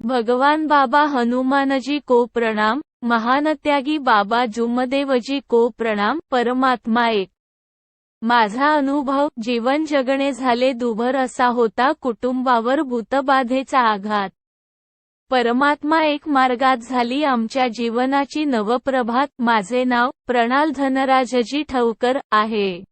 भगवान बाबा हनुमानजी को प्रणाम, महानत्यागी बाबा जुमदेवजी को प्रणाम। परमात्मा एक। माझा अनुभव, जीवन जगणे झाले दुभर असा होता कुटुंबावर भूतबाधेचा आघात। परमात्मा एक मार्गात झाली आमच्या जीवनाची नवप्रभात। माझे नाव प्रणाल धनराजजी ठवकर आहे।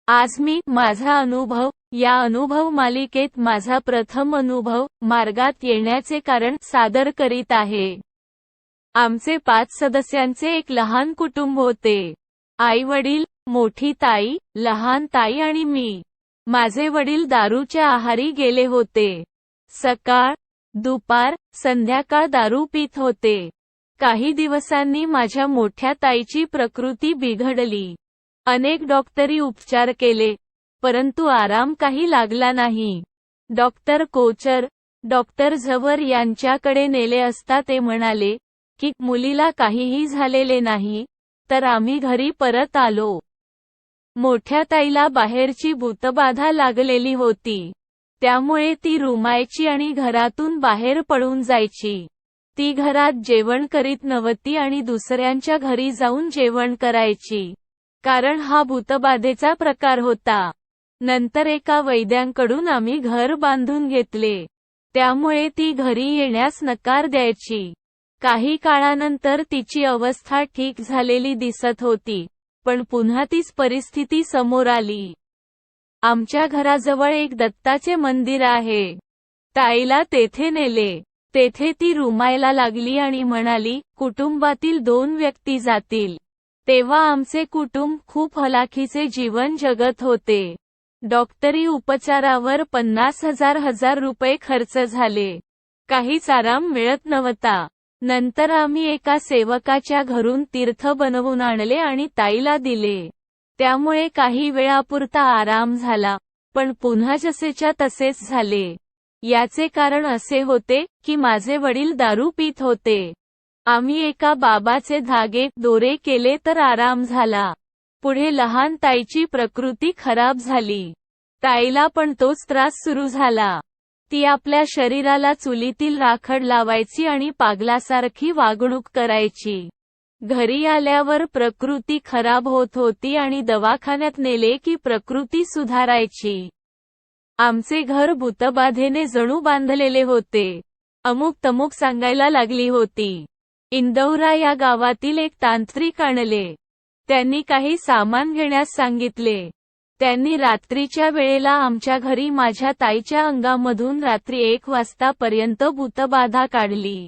आज मी माझा अनुभव या अनुभव मालिकेत माझा प्रथम अनुभव मार्गात येण्याचे कारण सादर करीत आहे। आमचे 5 सदस्यांचे एक लहान कुटुंब होते। आई वडील, मोठी ताई, लहान ताई आणि मी। माझे वडील दारूच्या आहारी गेले होते। सकाळ, दुपार, संध्याकाळ दारू पीत होते। काही दिवसांनी माझ्या मोठ्या ताईची प्रकृती बिघडली। अनेक डॉक्टरी उपचार केले, परंतु आराम काही लागला नाही। डॉक्टर कोचर, डॉक्टर झवर यांच्याकडे नेले असता ते म्हणाले की मुलीला काहीही झालेले नाही, तर आम्ही घरी परत आलो। मोठ्या ताईला बाहेरची भूतबाधा लागलेली होती, त्यामुळे ती रुमायची आणि घरातून बाहेर पळून जायची। ती घरात जेवण करीत नव्हती आणि दुसऱ्यांच्या घरी जाऊन जेवण करायची, कारण हा भूतबाधेचा प्रकार होता। नंतर एका वैद्यांकडून आम्ही घर बांधून घेतले, त्यामुळे ती घरी येण्यास नकार द्यायची। काही काळानंतर तिची अवस्था ठीक झालेली दिसत होती, पण पुन्हा तीच परिस्थिती समोर आली। आमच्या घराजवळ एक दत्ताचे मंदिर आहे। ताईला तेथे नेले, तेथे ती रुमायला लागली आणि म्हणाली, कुटुंबातील 2 व्यक्ती जातील। तेव्हा आमचे कुटुंब खूप हलाखीचे जीवन जगत होते। डॉक्टरी उपचारावर 50,000 रुपये खर्च झाले। काहीच आराम मिळत नव्हता। नंतर आम्ही एका सेवकाच्या घरून तीर्थ बनवून आणले आणि ताईला दिले। त्यामुळे काही वेळापुरता आराम झाला, पण पुन्हा जसेच्या तसेच झाले। याचे कारण असे होते की माझे वडील दारू पीत होते। आम्ही एका बाबाचे धागे दोरे केले तर आराम झाला। पुढे लहान ताईची प्रकृती खराब झाली। ताईला पण तोच त्रास सुरू झाला। ती आपल्या शरीराला चुलीतील राखड लावायची आणि पागलासारखी वागणूक करायची। घरी आल्यावर प्रकृती खराब होत होती आणि दवाखान्यात नेले की प्रकृती सुधारायची। आमचे घर भूतबाधेने जणू बांधलेले होते। अमुक तमुक सांगायला लागली होती। इंदौरा या गावातील एक तांत्रिक आणले। त्यांनी काही सामान घेण्यास सांगितले। त्यांनी रात्रीच्या वेळेला आमच्या घरी माझ्या ताईच्या अंगामधून रात्री 1 वाजतापर्यंत भूतबाधा काढली।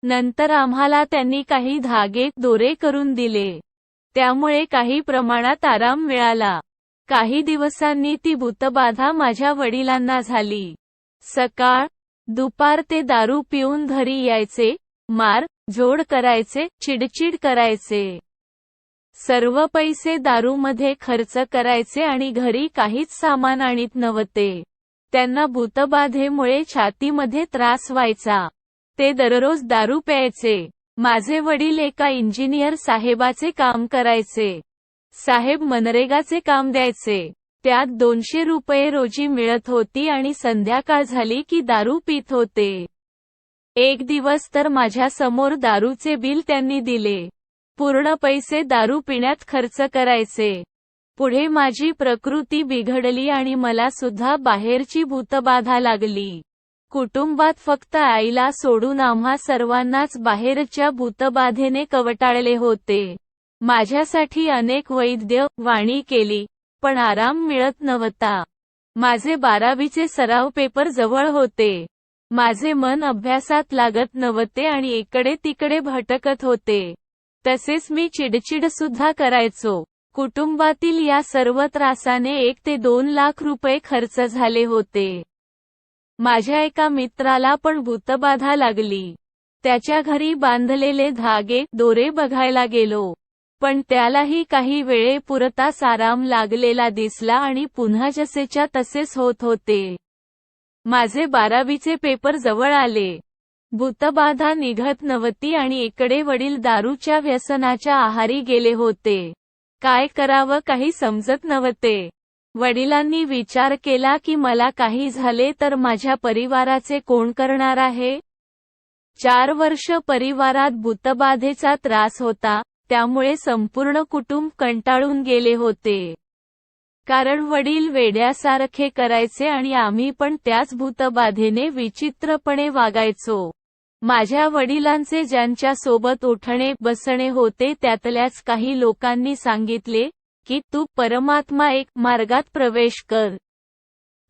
नंतर आम्हाला त्यांनी काही धागे दोरे करून दिले, त्यामुळे काही प्रमाणात आराम मिळाला। काही दिवसांनी ती भूतबाधा माझ्या वडिलांना झाली। सकाळ, दुपार ते दारू पिऊन घरी यायचे, मार झोड करायचे, चिडचिड करायचे। सर्व पैसे दारूमध्ये खर्च करायचे आणि घरी काहीच सामान आणीत नव्हते। त्यांना भूतबाधेमुळे छातीमध्ये त्रास व्हायचा। ते दररोज दारू प्यायचे। माझे वडील एका इंजिनियर साहेबाचे काम करायचे। साहेब मनरेगाचे काम द्यायचे, त्यात 200 रुपये रोजी मिळत होती आणि संध्याकाळ झाली की दारू पीत होते। एक दिवस तर माझ्या समोर दारूचे बिल त्यांनी दिले। पूर्ण पैसे दारू पिण्यात खर्च करायचे। पुढे माझी प्रकृती बिघडली आणि मला सुद्धा बाहेरची भूतबाधा लागली। कुटुंबात फक्त आईला सोडून आम्हा सर्वांनाच बाहेरच्या भूतबाधेने कवटाळले होते। माझ्यासाठी अनेक वैद्य वाणी केली, पण आराम मिळत नव्हता। माझे 12वीचे सराव पेपर जवळ होते। माझे मन अभ्यासात लागत नव्हते आणि इकडे तिकडे भटकत होते। तसेच मी चिडचिड सुद्धा करायचो। कुटुंबातील या सर्व त्रासाने 1 ते 2 लाख रुपये खर्च झाले होते। माझ्या एका मित्राला पण भूतबाधा लागली। त्याच्या घरी बांधलेले धागे दोरे बघायला गेलो, पण त्यालाही काही वेळेपुरताच आराम लागलेला दिसला आणि पुन्हा जसेच्या तसेच होत होते। माझे 12वीचे पेपर जवळ आले। भूतबाधा निघत नव्हती आणि इकडे वडील दारूच्या व्यसनाच्या आहारी गेले होते। काय करावं काही समजत नव्हते। वडिलांनी विचार केला की मला काही झाले तर माझ्या परिवाराचे कोण करणार आहे? 4 वर्ष परिवारात भूतबाधेचा त्रास होता, त्यामुळे संपूर्ण कुटुंब कंटाळून गेले होते. कारण वडील वेड्यासारखे करायचे आणि आम्ही पण त्याच भूतबाधेने विचित्रपणे वागायचो. माझ्या वडिलांचे ज्यांच्या सोबत उठणे बसणे होते त्यातल्याच काही लोकांनी सांगितले, की तू परमात्मा एक मार्गात प्रवेश कर.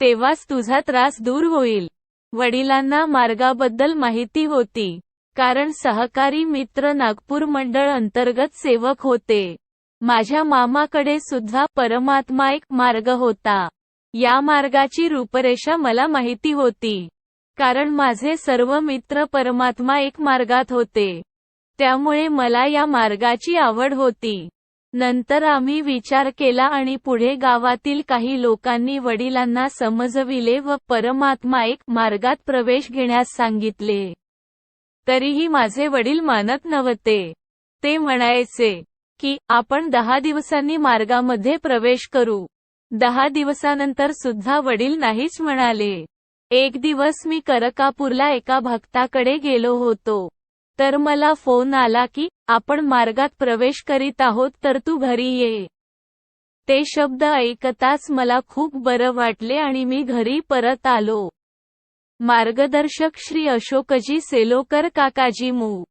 तेव्हाच तुझा त्रास दूर होईल. वडिलांना मार्गाबद्दल माहिती होती. कारण सहकारी मित्र नागपूर मंडळ अंतर्गत सेवक होते. माझ्या मामाकडे सुद्धा परमात्मा एक मार्ग होता. या मार्गाची रूपरेषा मला माहिती होती. कारण माझे सर्व मित्र परमात्मा एक मार्गात होते. त्यामुळे मला या मार्गाची आवड होती. नंतर आम्ही विचार केला आणि पुढे गावातील काही लोकांनी वडिलांना समजविले व परमात्मा एक मार्गात प्रवेश घेण्यास सांगितले. तरीही माझे वडील मानत नव्हते. ते म्हणायचे, की आपण 10 दिवसांनी मार्गामध्ये प्रवेश करू. 10 दिवसानंतर सुद्धा वडील नाहीच म्हणाले. एक दिवस मी करकापूरला एका भक्ताकडे गेलो होतो. तर मला फोन आला की, आपण मार्गात प्रवेश करीत आहोत तर तू घरी ये. ते शब्द ऐकताच मला खूप बरं वाटले आणि मी घरी परत आलो. मार्गदर्शक श्री अशोकजी सेलोकर काकाजी मु.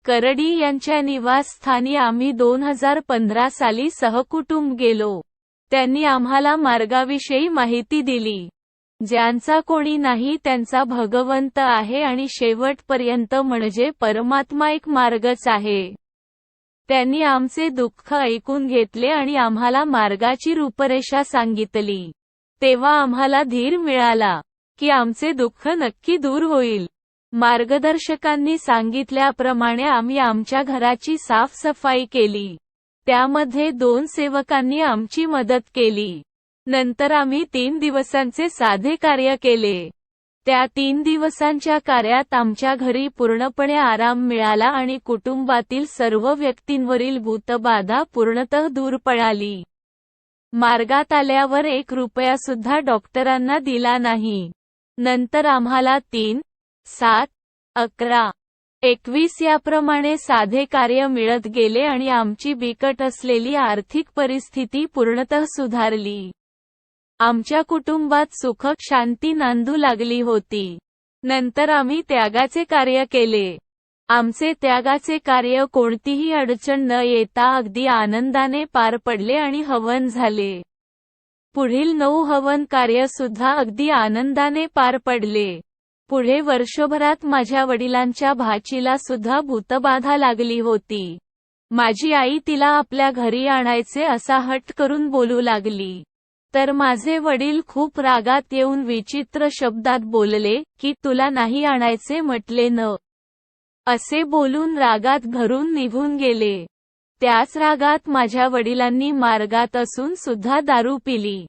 करडी यांच्या निवासस्थानी आम्ही 2015 साली सहकुटुंब गेलो. त्यांनी आम्हाला मार्गाविषयी माहिती दिली. ज्यांचा कोणी नाही त्यांचा भगवंत आहे आणि शेवटपर्यंत म्हणजे परमात्मा एक मार्गच आहे. त्यांनी आमचे दुःख ऐकून घेतले आणि आम्हाला मार्गाची रूपरेषा सांगितली. तेव्हा आम्हाला धीर मिळाला, की आमचे दुःख नक्की दूर होईल. मार्गदर्शकांनी सांगितल्याप्रमाणे आम्ही आमच्या घराची साफसफाई केली. त्यामध्ये 2 सेवकांनी आमची मदत केली. नंतर आम्ही 3 दिवसांचे साधे कार्य केले. त्या 3 दिवसांच्या कार्यात आमच्या घरी पूर्णपणे आराम मिळाला आणि कुटुंबातील सर्व व्यक्तींवरील भूतबाधा पूर्णतः दूर पळाली. मार्गात आल्यावर 1 रुपया सुद्धा डॉक्टरांना दिला नाही. नंतर आम्हाला 3, 7, 11, 21 याप्रमाणे साधे कार्य मिळत गेले आणि आमची बिकट असलेली आर्थिक परिस्थिती पूर्णतः सुधारली. आमच्या कुटुंबात सुख शांती नांदू लागली होती. नंतर आम्ही त्यागाचे कार्य केले. आमचे त्यागाचे कार्य कोणतीही अडचण न येता अगदी आनंदाने पार पडले आणि हवन झाले. पुढील 9 हवन कार्य सुद्धा अगदी आनंदाने पार पडले. पुढे वर्षभरात माझ्या वडिलांच्या भाचीला सुद्धा भूतबाधा लागली होती. माझी आई तिला आपल्या घरी आणायचे असा हट्ट करून बोलू लागली. तर माझे वडील खूप रागात येऊन विचित्र शब्दात बोलले, की तुला नाही आणायचे म्हटले न. असे बोलून रागात घरून निघून गेले. त्याच रागात माझ्या वडिलांनी मार्गात असून सुद्धा दारू पिली.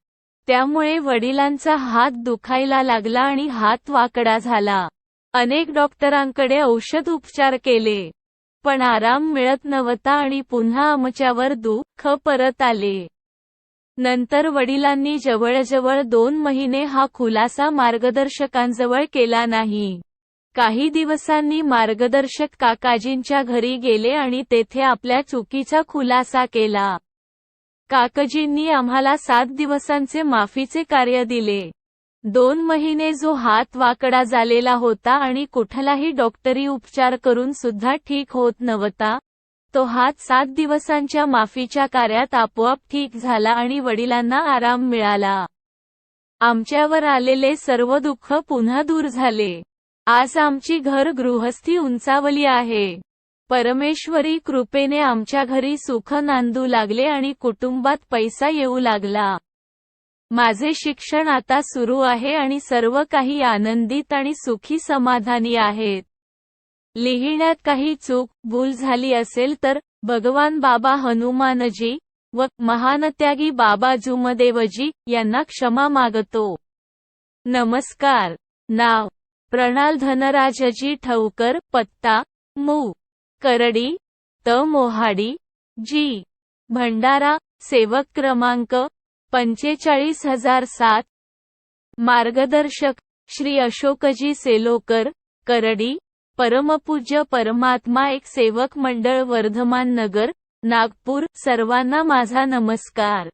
त्यामुळे वडिलांचा हात दुखायला लागला आणि हात वाकडा झाला. अनेक डॉक्टरांकडे औषध उपचार केले. पण आराम मिळत नव्हता आणि पुन्हा आमच्यावर दुःख परत आले. नंतर वडिलांनी जवळजवळ 2 महिने हा खुलासा मार्गदर्शकांजवळ केला नाही. काही दिवसांनी मार्गदर्शक काकाजींच्या घरी गेले आणि तेथे आपल्या चुकीचा खुलासा केला. काकाजींनी आम्हाला 7 दिवसांचे माफीचे कार्य दिले. 2 महिने जो हात वाकडा झालेला होता आणि कुठलाही डॉक्टरी उपचार करून सुद्धा ठीक होत नव्हता, तो हात 7 दिवसांच्या माफीच्या कार्यात आपोआप ठीक झाला आणि वडिलांना आराम मिळाला. आमच्यावर आलेले सर्व दुःख पुन्हा दूर झाले. आज आमची घर गृहस्थी उंचावली आहे. परमेश्वरी कृपेने आमच्या घरी सुख नांदू लागले आणि कुटुंबात पैसा येऊ लागला. माझे शिक्षण आता सुरू आहे आणि सर्व काही आनंदित आणि सुखी समाधानी आहेत. लिहिण्यात काही चूक भूल झाली असेल तर भगवान बाबा हनुमानजी व महानत्यागी बाबा जुमदेवजी यांना क्षमा मागतो. नमस्कार. नाव प्रणाल धनराजजी ठवकर. पत्ता मु. करडी त मोहाडी जी. भंडारा. सेवक क्रमांक 45007. मार्गदर्शक श्री अशोकजी सेलोकर. करडी. परमपूज्य परमात्मा एक सेवक मंडळ वर्धमान नगर, नागपूर. सर्वांना माझा नमस्कार.